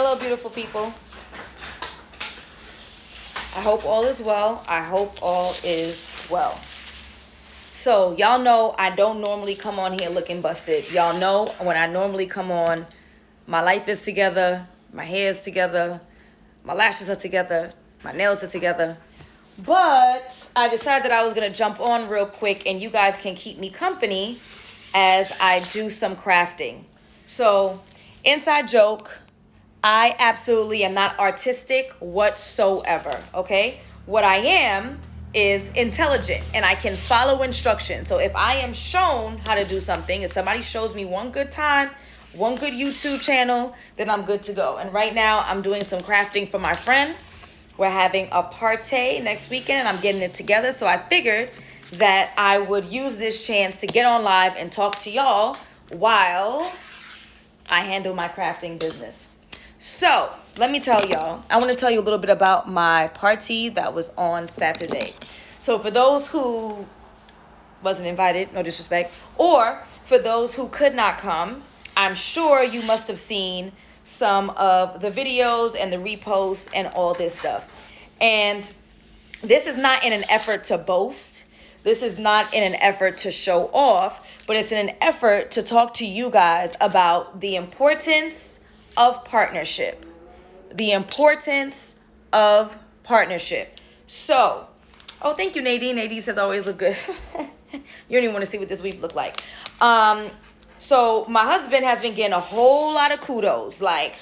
Hello, beautiful people. I hope all is well. I hope all is well. So, y'all know I don't normally come on here looking busted. Y'all know when I normally come on, my life is together, my hair is together, my lashes are together, my nails are together. But I decided that I was going to jump on real quick and you guys can keep me company as I do some crafting. So, inside joke, I absolutely am not artistic whatsoever, okay? What I am is intelligent and I can follow instructions. So if I am shown how to do something, if somebody shows me one good time, one good YouTube channel, then I'm good to go. And right now I'm doing some crafting for my friend. We're having a party next weekend and I'm getting it together. So I figured that I would use this chance to get on live and talk to y'all while I handle my crafting business. So let me tell y'all, I want to tell you a little bit about my party that was on Saturday. So for those who wasn't invited, no disrespect, or for those who could not come, I'm sure you must have seen some of the videos and the reposts and all this stuff. And this is not in an effort to boast. This is not in an effort to show off, but it's in an effort to talk to you guys about the importance of partnership. The importance of partnership. So, oh, thank you, Nadine. Nadine says always look good. You don't even want to see what this week look like. So my husband has been getting a whole lot of kudos. Like,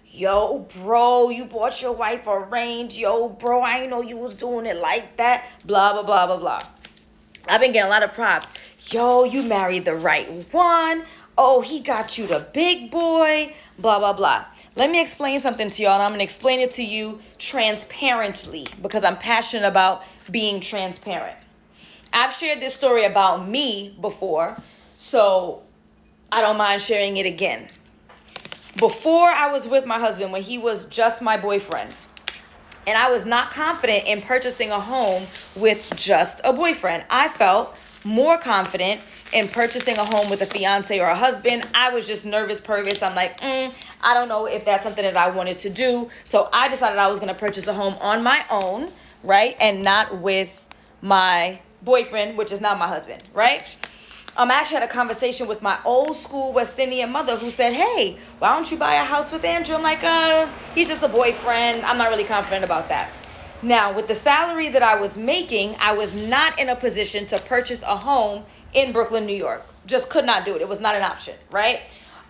yo, bro, you bought your wife a range. Yo, bro, I didn't know you was doing it like that. Blah, blah, blah, blah, blah. I've been getting a lot of props. Yo, you married the right one. Oh, he got you the big boy. Blah, blah, blah. Let me explain something to y'all, and I'm going to explain it to you transparently because I'm passionate about being transparent. I've shared this story about me before, so I don't mind sharing it again. Before I was with my husband, when he was just my boyfriend, and I was not confident in purchasing a home with just a boyfriend, I felt more confident in purchasing a home with a fiance or a husband. I was just nervous, pervious. I'm like, I don't know if that's something that I wanted to do. So I decided I was going to purchase a home on my own, right? And not with my boyfriend, which is not my husband, right? I actually had a conversation with my old school West Indian mother who said, hey, why don't you buy a house with Andrew? I'm like, he's just a boyfriend. I'm not really confident about that. Now, with the salary that I was making, I was not in a position to purchase a home in Brooklyn, New York. Just could not do it. It was not an option, right?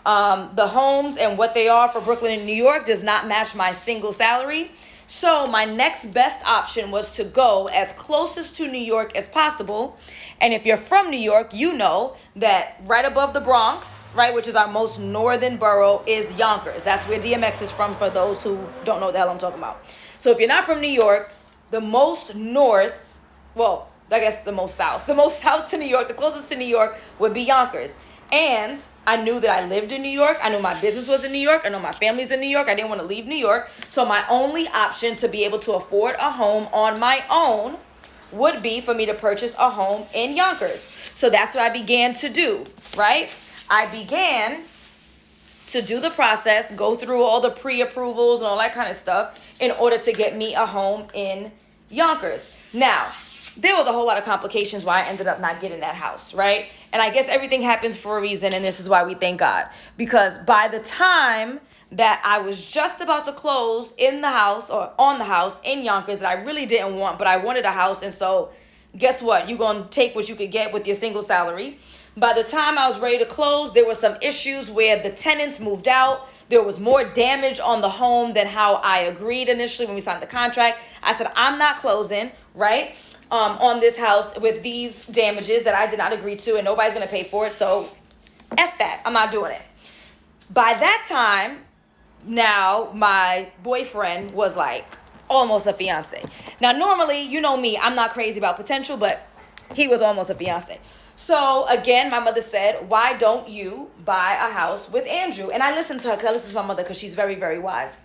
The homes and what they are for Brooklyn and New York does not match my single salary. So my next best option was to go as closest to New York as possible. And if you're from New York, you know that right above the Bronx, right, which is our most northern borough, is Yonkers. That's where DMX is from, for those who don't know what the hell I'm talking about. So if you're not from New York, the most north, well, I guess the most south to New York, the closest to New York would be Yonkers. And I knew that I lived in New York. I knew my business was in New York. I know my family's in New York. I didn't want to leave New York. So my only option to be able to afford a home on my own would be for me to purchase a home in Yonkers. So that's what I began to do, right? I began to do the process, go through all the pre-approvals and all that kind of stuff in order to get me a home in Yonkers. Now, there was a whole lot of complications why I ended up not getting that house, right? And I guess everything happens for a reason, and this is why we thank God. Because by the time that I was just about to close in the house or on the house in Yonkers that I really didn't want, but I wanted a house, and so guess what? You're going to take what you could get with your single salary. By the time I was ready to close, there were some issues where the tenants moved out. There was more damage on the home than how I agreed initially when we signed the contract. I said, I'm not closing, right? On this house with these damages that I did not agree to, and nobody's going to pay for it. So F that. I'm not doing it. By that time, now my boyfriend was like almost a fiance. Now, normally, you know me, I'm not crazy about potential, but he was almost a fiance. So again, my mother said, why don't you buy a house with Andrew? And I listened to her, because I listen to my mother because she's very, very wise.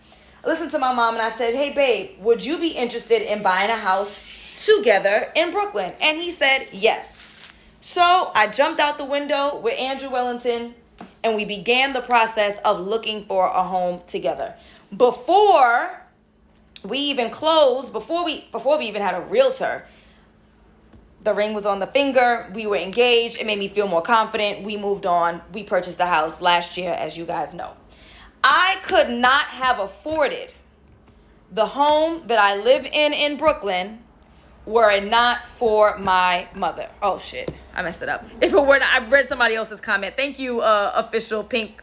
I listened to my mom and I said, hey, babe, would you be interested in buying a house together in Brooklyn? And he said yes. So I jumped out the window with Andrew Wellington and we began the process of looking for a home together. Before we even closed, before we even had a realtor, the ring was on the finger, we were engaged, it made me feel more confident, we moved on, we purchased the house last year, as you guys know. I could not have afforded the home that I live in Brooklyn were it not for my mother. Oh shit, I messed it up. If it were not, I've read somebody else's comment. Thank you, official pink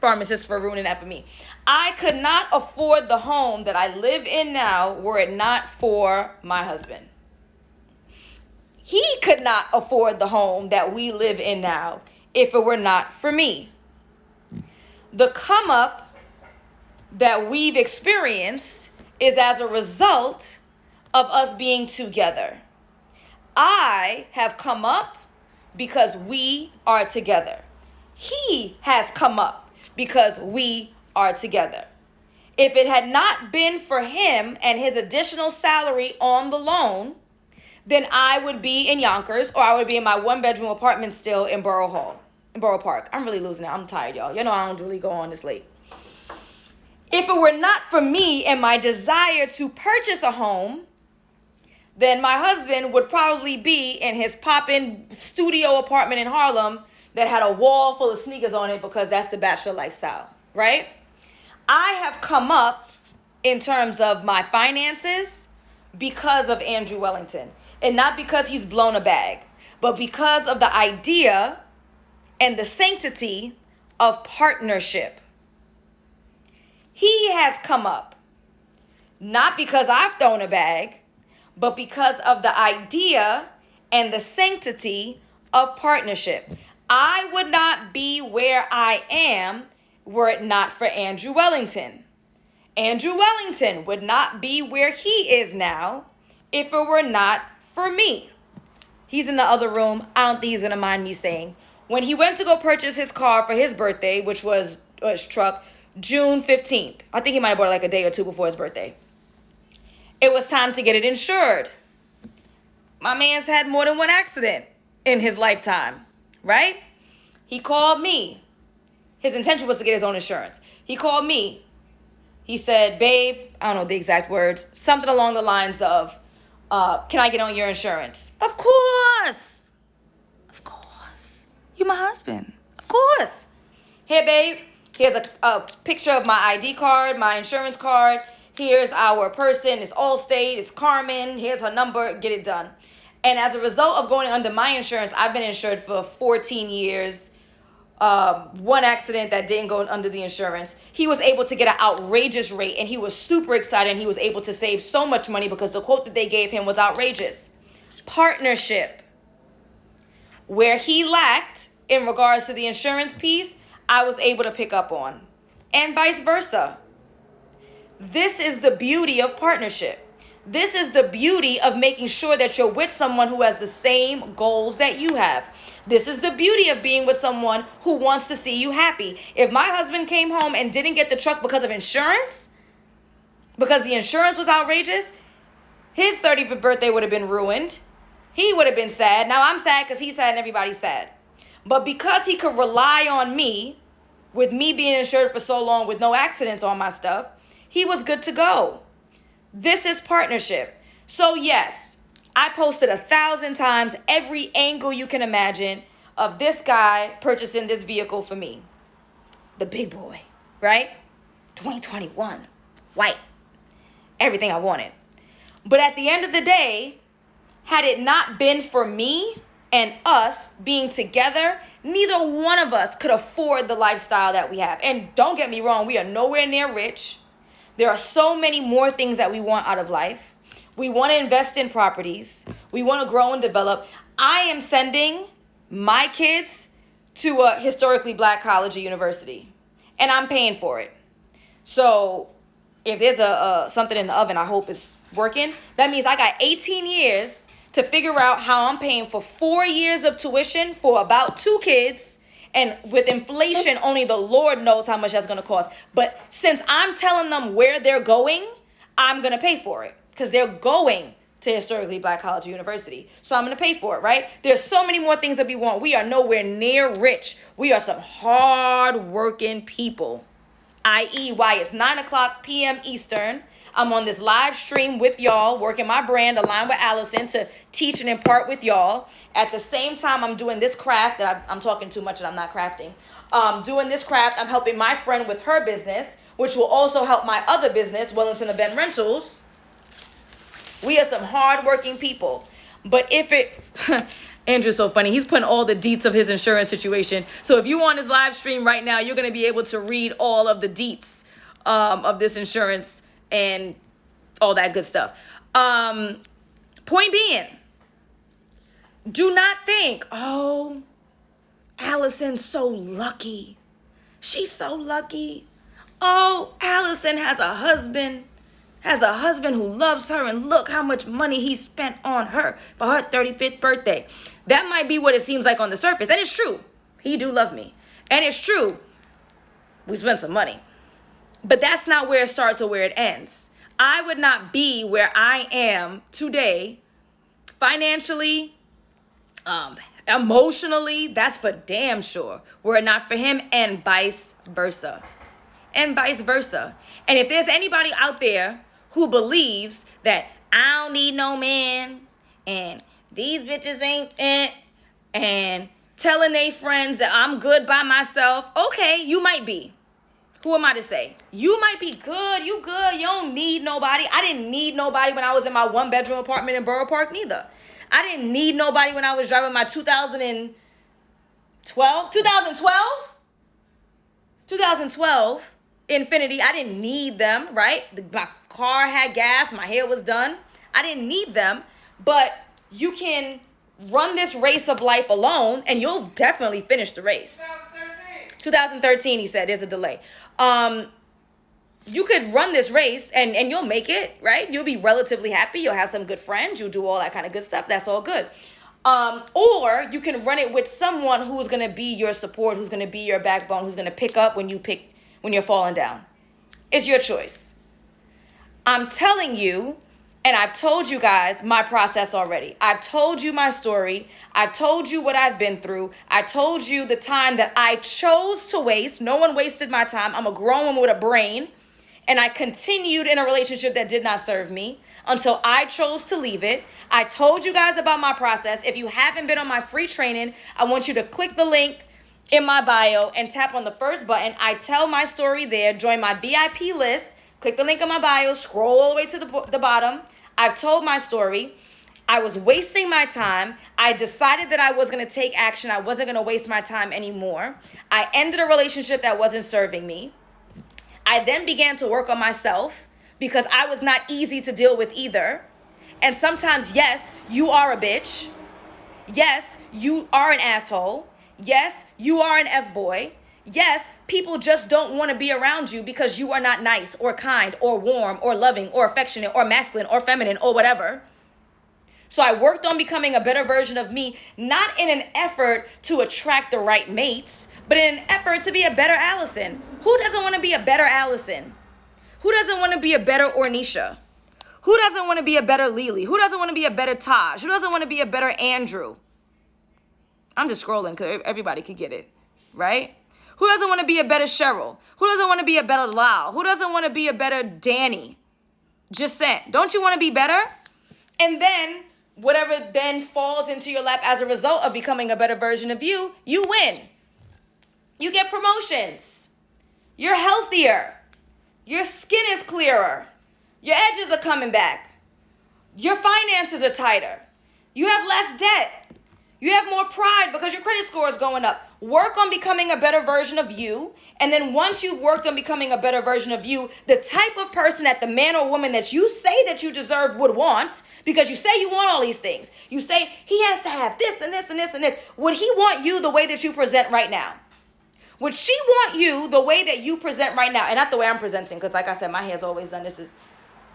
pharmacist, for ruining that for me. I could not afford the home that I live in now were it not for my husband. He could not afford the home that we live in now if it were not for me. The come up that we've experienced is as a result of us being together. I have come up because we are together. He has come up because we are together. If it had not been for him and his additional salary on the loan, then I would be in Yonkers, or I would be in my 1-bedroom apartment still in Borough Park. I'm really losing it. I'm tired, y'all. You know I don't really go on this late. If it were not for me and my desire to purchase a home, then my husband would probably be in his poppin' studio apartment in Harlem that had a wall full of sneakers on it, because that's the bachelor lifestyle, right? I have come up in terms of my finances because of Andrew Wellington. And not because he's blown a bag, but because of the idea and the sanctity of partnership. He has come up, not because I've thrown a bag, but because of the idea and the sanctity of partnership. I would not be where I am were it not for Andrew Wellington. Andrew Wellington would not be where he is now if it were not for me. He's in the other room. I don't think he's going to mind me saying. When he went to go purchase his car for his birthday, which was his truck, June 15th. I think he might have bought it like a day or two before his birthday. It was time to get it insured. My man's had more than one accident in his lifetime, right? He called me. His intention was to get his own insurance. He called me. He said, babe, I don't know the exact words, something along the lines of, can I get on your insurance? Of course. Of course. You're my husband. Of course. Here, babe. Here's a picture of my ID card, my insurance card. Here's our person. It's Allstate. It's Carmen. Here's her number. Get it done. And as a result of going under my insurance, I've been insured for 14 years. One accident that didn't go under the insurance. He was able to get an outrageous rate, and he was super excited, and he was able to save so much money because the quote that they gave him was outrageous. Partnership. Where he lacked in regards to the insurance piece, I was able to pick up on, and vice versa. This is the beauty of partnership. This is the beauty of making sure that you're with someone who has the same goals that you have. This is the beauty of being with someone who wants to see you happy. If my husband came home and didn't get the truck because of insurance, because the insurance was outrageous, his 35th birthday would have been ruined. He would have been sad. Now I'm sad because he's sad and everybody's sad. But because he could rely on me, with me being insured for so long with no accidents on my stuff, he was good to go. This is partnership. So yes, I posted 1,000 times every angle you can imagine of this guy purchasing this vehicle for me. The big boy, right? 2021, white, everything I wanted. But at the end of the day, had it not been for me and us being together, neither one of us could afford the lifestyle that we have. And don't get me wrong, we are nowhere near rich. There are so many more things that we want out of life. We want to invest in properties. We want to grow and develop. I am sending my kids to a historically black college or university, and I'm paying for it. So if there's something in the oven, I hope it's working. That means I got 18 years to figure out how I'm paying for 4 years of tuition for about 2 kids. And with inflation, only the Lord knows how much that's going to cost. But since I'm telling them where they're going, I'm going to pay for it because they're going to historically black college or university. So I'm going to pay for it, right? There's so many more things that we want. We are nowhere near rich. We are some hard-working people, i.e. why it's 9:00 p.m. Eastern. I'm on this live stream with y'all, working my brand, aligned with Alison, to teach and impart with y'all. At the same time, I'm doing this craft that I'm talking too much and I'm not crafting. Doing this craft, I'm helping my friend with her business, which will also help my other business, Wellington Event Rentals. We are some hardworking people. But if it... Andrew's so funny. He's putting all the deets of his insurance situation. So if you on his live stream right now, you're going to be able to read all of the deets of this insurance and all that good stuff. Point being, do not think, oh, Alison's so lucky. She's so lucky. Oh, Alison has a husband who loves her, and look how much money he spent on her for her 35th birthday. That might be what it seems like on the surface. And it's true. He do love me. And it's true. We spent some money. But that's not where it starts or where it ends. I would not be where I am today, financially, emotionally, that's for damn sure, were it not for him, and vice versa. And vice versa. And if there's anybody out there who believes that I don't need no man, and these bitches ain't it, and telling they friends that I'm good by myself, okay, you might be. Who am I to say? You might be good. You good. You don't need nobody. I didn't need nobody when I was in my 1-bedroom apartment in Borough Park neither. I didn't need nobody when I was driving my 2012 Infinity. I didn't need them, right? My car had gas. My hair was done. I didn't need them. But you can run this race of life alone, and you'll definitely finish the race. 2013, he said. There's a delay. You could run this race and you'll make it, right? You'll be relatively happy. You'll have some good friends. You'll do all that kind of good stuff. That's all good. Or you can run it with someone who's going to be your support, who's going to be your backbone, who's going to pick up when you're falling down. It's your choice. I'm telling you, and I've told you guys my process already. I've told you my story. I've told you what I've been through. I told you the time that I chose to waste. No one wasted my time. I'm a grown woman with a brain. And I continued in a relationship that did not serve me until I chose to leave it. I told you guys about my process. If you haven't been on my free training, I want you to click the link in my bio and tap on the first button. I tell my story there. Join my VIP list. Click the link in my bio. Scroll all the way to the bottom. I've told my story. I was wasting my time. I decided that I was going to take action. I wasn't going to waste my time anymore. I ended a relationship that wasn't serving me. I then began to work on myself because I was not easy to deal with either. And sometimes, yes, you are a bitch. Yes, you are an asshole. Yes, you are an F-boy. Yes, people just don't want to be around you because you are not nice or kind or warm or loving or affectionate or masculine or feminine or whatever. So I worked on becoming a better version of me, not in an effort to attract the right mates, but in an effort to be a better Alison. Who doesn't want to be a better Alison? Who doesn't want to be a better Ornisha? Who doesn't want to be a better Lily? Who doesn't want to be a better Taj? Who doesn't want to be a better Andrew? I'm just scrolling because everybody could get it, right? Who doesn't want to be a better Cheryl? Who doesn't want to be a better Lyle? Who doesn't want to be a better Danny? Just saying. Don't you want to be better? And then whatever then falls into your lap as a result of becoming a better version of you, you win. You get promotions. You're healthier. Your skin is clearer. Your edges are coming back. Your finances are tighter. You have less debt. You have more pride because your credit score is going up. Work on becoming a better version of you. And then once you've worked on becoming a better version of you, the type of person that the man or woman that you say that you deserve would want, because you say you want all these things. You say he has to have this and this and this and this. Would he want you the way that you present right now? Would she want you the way that you present right now? And not the way I'm presenting, because like I said, my hair's always done.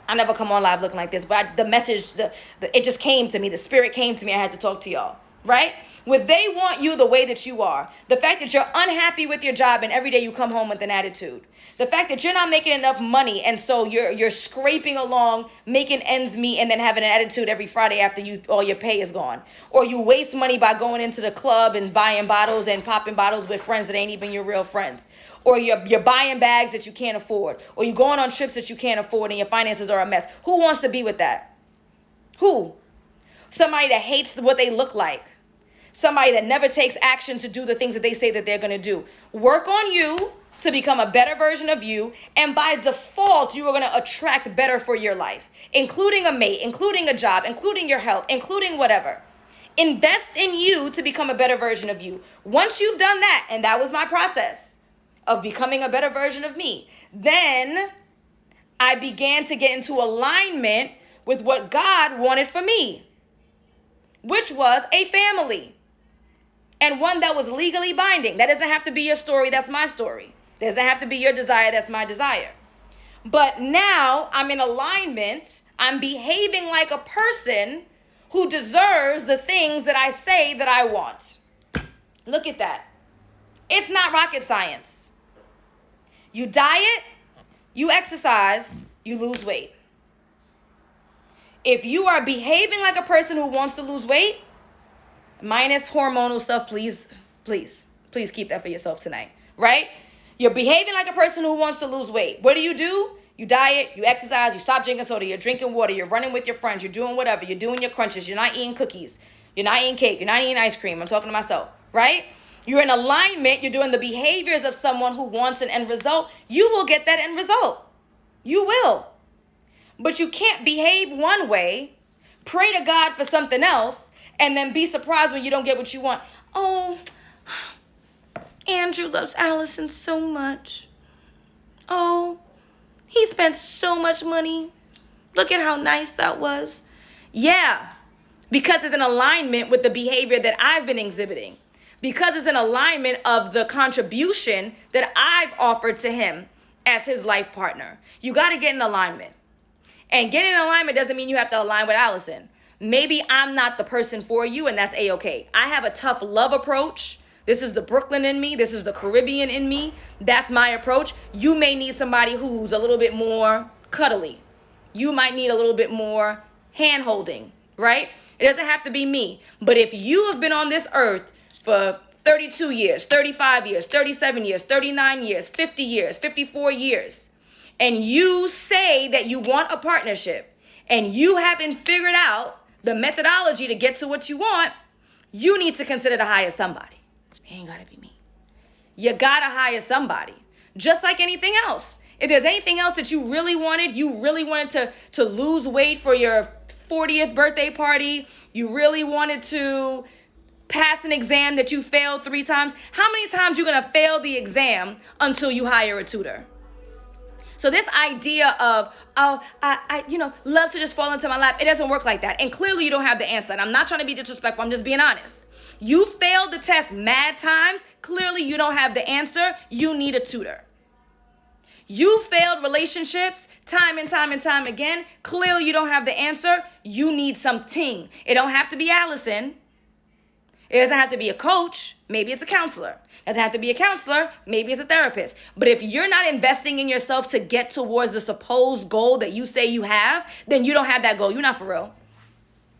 I never come on live looking like this, but the message, it just came to me. The spirit came to me. I had to talk to y'all. right? Where they want you the way that you are. The fact that you're unhappy with your job and every day you come home with an attitude. The fact that you're not making enough money and so you're scraping along, making ends meet, and then having an attitude every Friday after all your pay is gone. Or you waste money by going into the club and buying bottles and popping bottles with friends that ain't even your real friends. Or you're buying bags that you can't afford. Or you're going on trips that you can't afford and your finances are a mess. Who wants to be with that? Who? Somebody that hates what they look like. Somebody that never takes action to do the things that they say that they're going to do. Work on you to become a better version of you. And by default, you are going to attract better for your life, including a mate, including a job, including your health, including whatever. Invest in you to become a better version of you. Once you've done that, and that was my process of becoming a better version of me, then I began to get into alignment with what God wanted for me, which was a family, and one that was legally binding. That doesn't have to be your story, that's my story. That doesn't have to be your desire, that's my desire. But now I'm in alignment. I'm behaving like a person who deserves the things that I say that I want. Look at that. It's not rocket science. You diet, you exercise, you lose weight. If you are behaving like a person who wants to lose weight, minus hormonal stuff, please keep that for yourself tonight, right? You're behaving like a person who wants to lose weight. What do? You diet, you exercise, you stop drinking soda, you're drinking water, you're running with your friends, you're doing whatever, you're doing your crunches, you're not eating cookies, you're not eating cake, you're not eating ice cream. I'm talking to myself, right? You're in alignment, you're doing the behaviors of someone who wants an end result. You will get that end result. You will. But you can't behave one way, pray to God for something else, and then be surprised when you don't get what you want. Oh, Andrew loves Alison so much. Oh, he spent so much money. Look at how nice that was. Yeah, because it's in alignment with the behavior that I've been exhibiting. Because it's in alignment of the contribution that I've offered to him as his life partner. You got to get in alignment. And getting in alignment doesn't mean you have to align with Alison. Maybe I'm not the person for you, and that's A-okay. I have a tough love approach. This is the Brooklyn in me. This is the Caribbean in me. That's my approach. You may need somebody who's a little bit more cuddly. You might need a little bit more hand-holding, right? It doesn't have to be me. But if you have been on this earth for 32 years, 35 years, 37 years, 39 years, 50 years, 54 years, and you say that you want a partnership and you haven't figured out the methodology to get to what you want, you need to consider to hire somebody. It ain't gotta be me. You gotta hire somebody. Just like anything else. If there's anything else that you really wanted to lose weight for your 40th birthday party, you really wanted to pass an exam that you failed 3 times, how many times you gonna fail the exam until you hire a tutor? So this idea of, I love to just fall into my lap, it doesn't work like that. And clearly you don't have the answer. And I'm not trying to be disrespectful, I'm just being honest. You failed the test mad times, clearly you don't have the answer, you need a tutor. You failed relationships time and time and time again, clearly you don't have the answer, you need something. It don't have to be Alison. It doesn't have to be a coach, maybe it's a counselor. It doesn't have to be a counselor, maybe it's a therapist. But if you're not investing in yourself to get towards the supposed goal that you say you have, then you don't have that goal. You're not for real.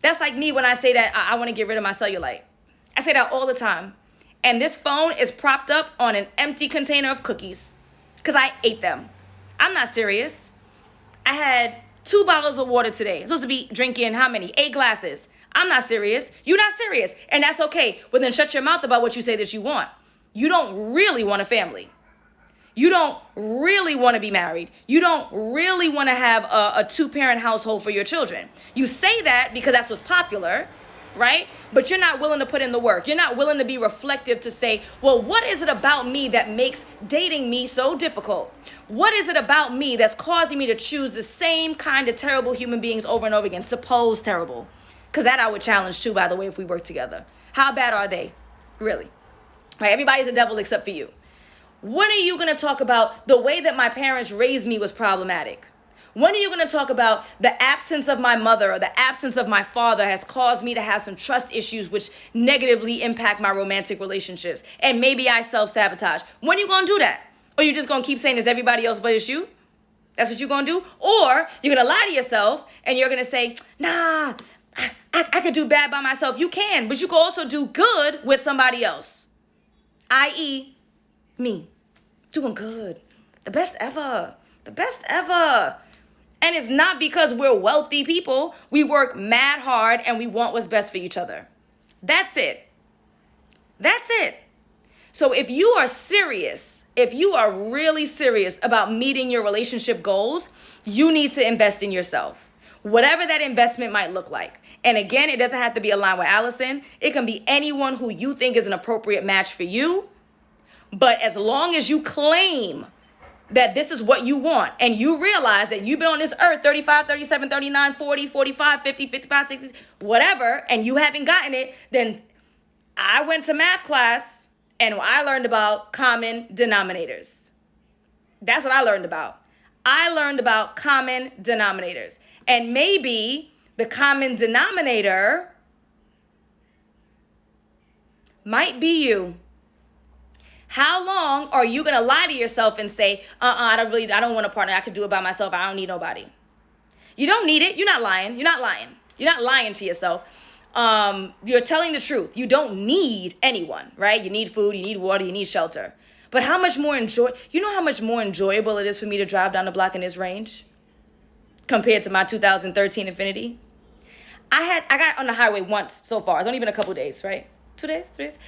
That's like me when I say that I want to get rid of my cellulite. I say that all the time. And this phone is propped up on an empty container of cookies because I ate them. I'm not serious. I had 2 bottles of water today. I'm supposed to be drinking how many? 8 glasses. I'm not serious. You're not serious. And that's okay. Well, then shut your mouth about what you say that you want. You don't really want a family. You don't really want to be married. You don't really want to have a 2-parent household for your children. You say that because that's what's popular, right? But you're not willing to put in the work. You're not willing to be reflective to say, well, what is it about me that makes dating me so difficult? What is it about me that's causing me to choose the same kind of terrible human beings over and over again? Suppose terrible. Because that I would challenge too, by the way, if we work together. How bad are they? Really? Right? Everybody's a devil except for you. When are you going to talk about the way that my parents raised me was problematic? When are you going to talk about the absence of my mother or the absence of my father has caused me to have some trust issues which negatively impact my romantic relationships? And maybe I self-sabotage. When are you going to do that? Or you just going to keep saying it's everybody else but it's you? That's what you're going to do? Or you're going to lie to yourself and you're going to say, nah, I could do bad by myself. You can, but you can also do good with somebody else. I.e., me. Doing good. The best ever. The best ever. And it's not because we're wealthy people. We work mad hard and we want what's best for each other. That's it. That's it. So if you are serious, if you are really serious about meeting your relationship goals, you need to invest in yourself. Whatever that investment might look like. And again, it doesn't have to be aligned with Alison. It can be anyone who you think is an appropriate match for you. But as long as you claim that this is what you want and you realize that you've been on this earth 35, 37, 39, 40, 45, 50, 55, 60, whatever, and you haven't gotten it, then I went to math class and I learned about common denominators. That's what I learned about. I learned about common denominators. And maybe the common denominator might be you. How long are you going to lie to yourself and say, I don't want a partner. I could do it by myself. I don't need nobody. You don't need it. You're not lying. You're not lying. You're not lying to yourself. You're telling the truth. You don't need anyone, right? You need food, you need water, you need shelter. But how much more you know how much more enjoyable it is for me to drive down the block in this range compared to my 2013 Infiniti? I got on the highway once so far. It's only been a couple days, right? 2 days, 3 days.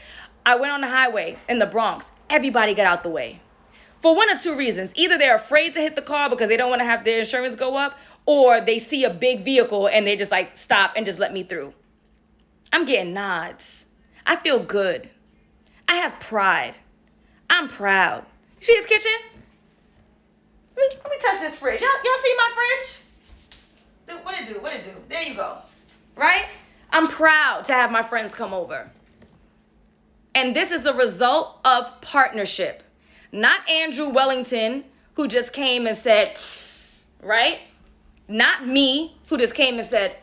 I went on the highway in the Bronx. Everybody got out the way. For one or two reasons. Either they're afraid to hit the car because they don't want to have their insurance go up, or they see a big vehicle and they just like stop and just let me through. I'm getting nods. I feel good. I have pride. I'm proud. You see this kitchen? Let me touch this fridge. Y'all see my fridge? What it do? There you go. Right? I'm proud to have my friends come over. And this is the result of partnership. Not Andrew Wellington, who just came and said, right? Not me, who just came and said,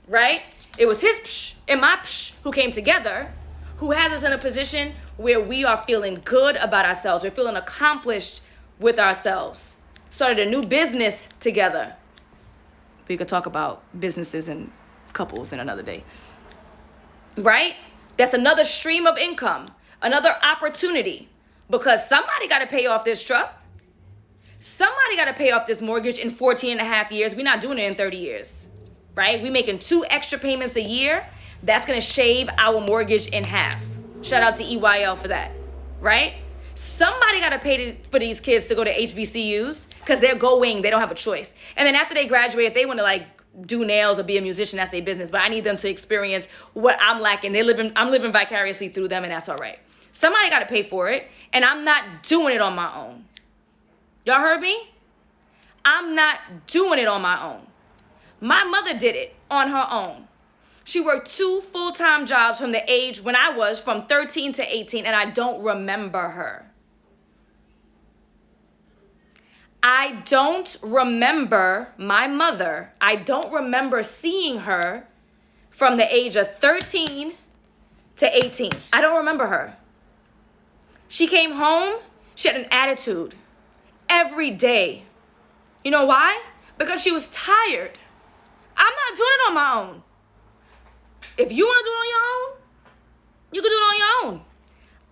right? It was his psh and my psh who came together, who has us in a position where we are feeling good about ourselves. We're feeling accomplished with ourselves. Started a new business together. We could talk about businesses and couples in another day. Right? That's another stream of income, another opportunity, because somebody got to pay off this truck. Somebody got to pay off this mortgage in 14 and a half years. We're not doing it in 30 years, right? We're making 2 extra payments a year. That's going to shave our mortgage in half. Shout out to EYL for that, right? Somebody got to pay for these kids to go to HBCUs because they're going. They don't have a choice. And then after they graduate, if they want to like do nails or be a musician, that's their business. But I need them to experience what I'm lacking. I'm living vicariously through them, and that's all right. Somebody got to pay for it, and I'm not doing it on my own. Y'all heard me? I'm not doing it on my own. My mother did it on her own. She worked 2 full-time jobs from the age when I was from 13 to 18, and I don't remember her. I don't remember my mother. I don't remember seeing her from the age of 13 to 18. I don't remember her. She came home, she had an attitude every day. You know why? Because she was tired. I'm not doing it on my own. If you want to do it on your own, you can do it on your own.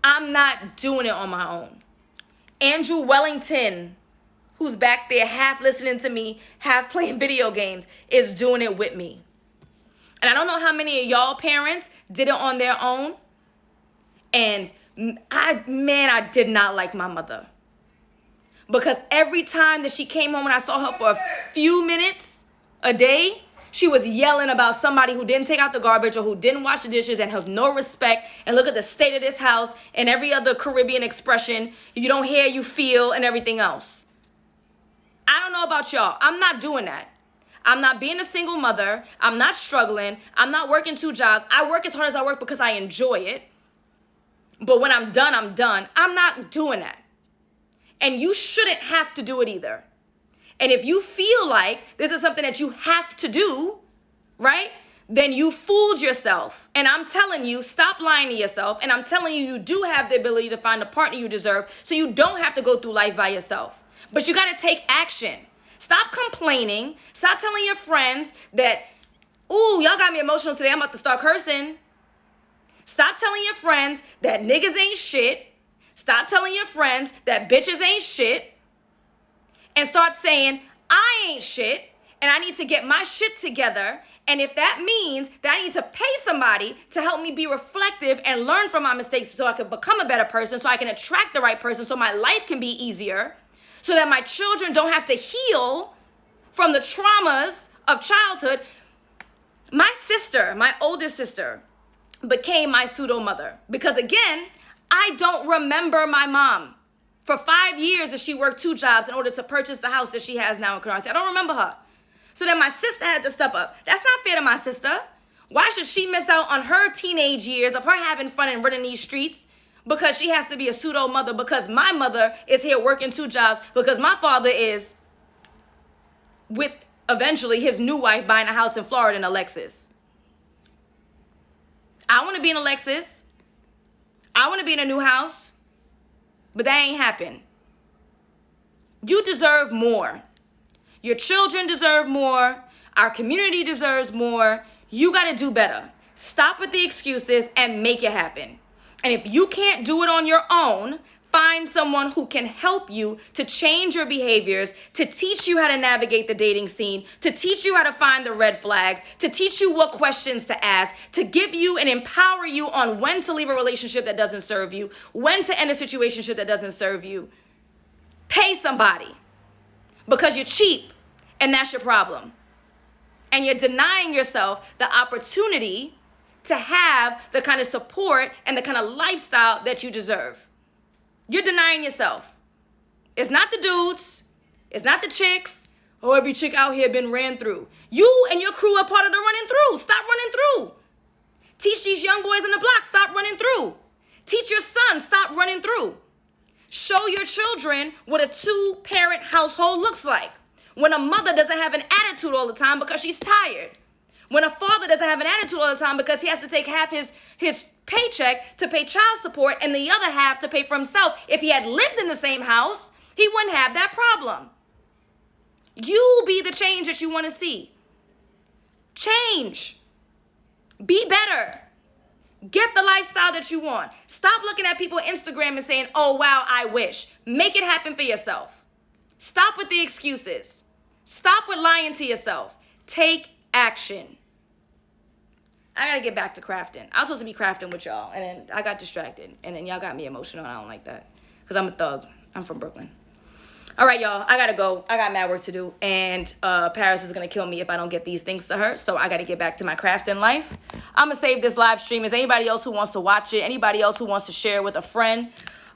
I'm not doing it on my own. Andrew Wellington, who's back there half listening to me, half playing video games, is doing it with me. And I don't know how many of y'all parents did it on their own. And I did not like my mother. Because every time that she came home and I saw her for a few minutes a day, she was yelling about somebody who didn't take out the garbage or who didn't wash the dishes and has no respect. And look at the state of this house and every other Caribbean expression. You don't hear, you feel, and everything else. I don't know about y'all. I'm not doing that. I'm not being a single mother. I'm not struggling. I'm not working 2 jobs. I work as hard as I work because I enjoy it. But when I'm done, I'm done. I'm not doing that. And you shouldn't have to do it either. And if you feel like this is something that you have to do, right? Then you fooled yourself. And I'm telling you, stop lying to yourself. And I'm telling you, you do have the ability to find the partner you deserve, so you don't have to go through life by yourself. But you got to take action. Stop complaining. Stop telling your friends that, ooh, y'all got me emotional today, I'm about to start cursing. Stop telling your friends that niggas ain't shit. Stop telling your friends that bitches ain't shit. And start saying, I ain't shit, and I need to get my shit together. And if that means that I need to pay somebody to help me be reflective and learn from my mistakes so I can become a better person, so I can attract the right person, so my life can be easier, so that my children don't have to heal from the traumas of childhood. My sister, my oldest sister, became my pseudo mother because, again, I don't remember my mom. For 5 years that she worked 2 jobs in order to purchase the house that she has now in Currency. I don't remember her. So then my sister had to step up. That's not fair to my sister. Why should she miss out on her teenage years of her having fun and running these streets because she has to be a pseudo mother, because my mother is here working 2 jobs, because my father is with eventually his new wife buying a house in Florida in a Lexus. I want to be in a Lexus. I want to be in a new house. But that ain't happened. You deserve more. Your children deserve more. Our community deserves more. You got to do better. Stop with the excuses and make it happen. And if you can't do it on your own, find someone who can help you to change your behaviors, to teach you how to navigate the dating scene, to teach you how to find the red flags, to teach you what questions to ask, to give you and empower you on when to leave a relationship that doesn't serve you, when to end a situationship that doesn't serve you. Pay somebody because you're cheap and that's your problem. And you're denying yourself the opportunity to have the kind of support and the kind of lifestyle that you deserve. You're denying yourself. It's not the dudes. It's not the chicks. Oh, every chick out here been ran through. You and your crew are part of the running through. Stop running through. Teach these young boys in the block, stop running through. Teach your son, stop running through. Show your children what a 2-parent household looks like. When a mother doesn't have an attitude all the time because she's tired. When a father doesn't have an attitude all the time because he has to take half his paycheck to pay child support and the other half to pay for himself. If he had lived in the same house, he wouldn't have that problem. You be the change that you want to see. Change. Be better. Get the lifestyle that you want. Stop looking at people on Instagram and saying, oh, wow, I wish. Make it happen for yourself. Stop with the excuses. Stop with lying to yourself. Take action. I gotta get back to crafting. I was supposed to be crafting with y'all, and then I got distracted, and then y'all got me emotional, and I don't like that, because I'm a thug. I'm from Brooklyn. All right, y'all, I gotta go. I got mad work to do, and Paris is gonna kill me if I don't get these things to her, so I gotta get back to my crafting life. I'm gonna save this live stream. Is anybody else who wants to watch it? Anybody else who wants to share with a friend?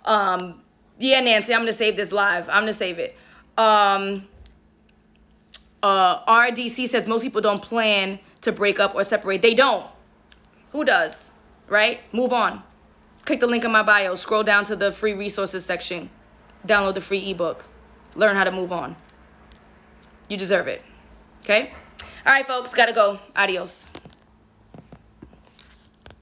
Yeah, Nancy, I'm gonna save this live. I'm gonna save it. RDC says most people don't plan to break up or separate. They don't. Who does? Right? Move on. Click the link in my bio. Scroll down to the free resources section. Download the free ebook. Learn how to move on. You deserve it. Okay? All right, folks. Gotta go. Adios.